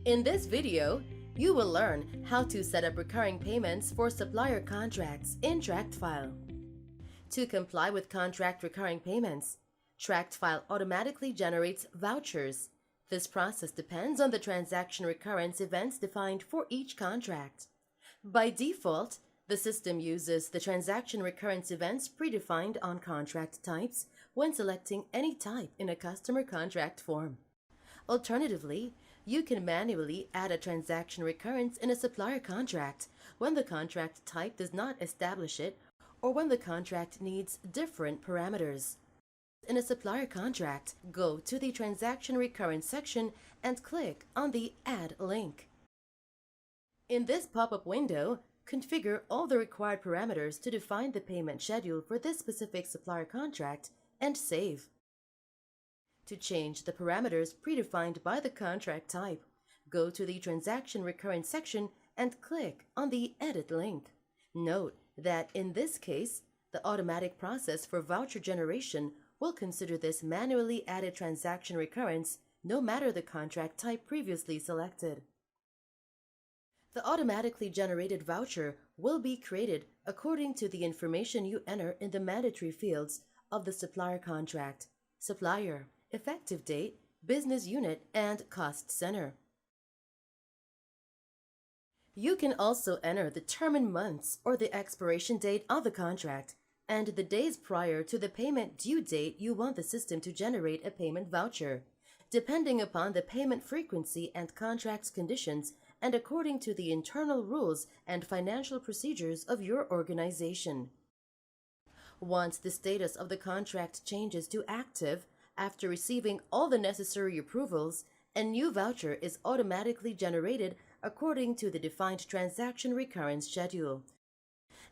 In this video, you will learn how to set up recurring payments for supplier contracts in tractFile. To comply with contract recurring payments, tractFile automatically generates vouchers. This process depends on the transaction recurrence events defined for each contract. By default, the system uses the transaction recurrence events predefined on contract types when selecting any type in a customer contract form. Alternatively, you can manually add a transaction recurrence in a supplier contract when the contract type does not establish it or when the contract needs different parameters. In a supplier contract, go to the Transaction Recurrence section and click on the Add link. In this pop-up window, configure all the required parameters to define the payment schedule for this specific supplier contract and save. To change the parameters predefined by the contract type, go to the Transaction Recurrence section and click on the Edit link. Note that in this case, the automatic process for voucher generation will consider this manually added transaction recurrence no matter the contract type previously selected. The automatically generated voucher will be created according to the information you enter in the mandatory fields of the supplier contract: supplier, effective date, business unit, and cost center. You can also enter the term in months or the expiration date of the contract and the days prior to the payment due date you want the system to generate a payment voucher, depending upon the payment frequency and contract's conditions and according to the internal rules and financial procedures of your organization. Once the status of the contract changes to active, after receiving all the necessary approvals, a new voucher is automatically generated according to the defined transaction recurrence schedule.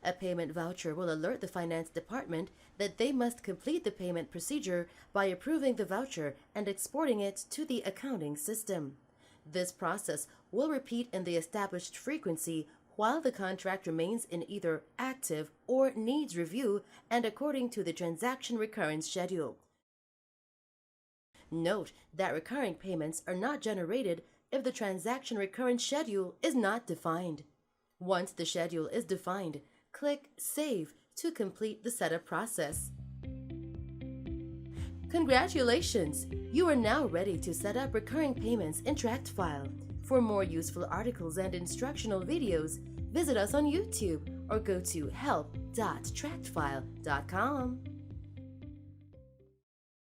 A payment voucher will alert the finance department that they must complete the payment procedure by approving the voucher and exporting it to the accounting system. This process will repeat in the established frequency while the contract remains in either active or needs review and according to the transaction recurrence schedule. Note that recurring payments are not generated if the transaction recurrence schedule is not defined. Once the schedule is defined, click Save to complete the setup process. Congratulations! You are now ready to set up recurring payments in tractFile. For more useful articles and instructional videos, visit us on YouTube or go to help.tractfile.com.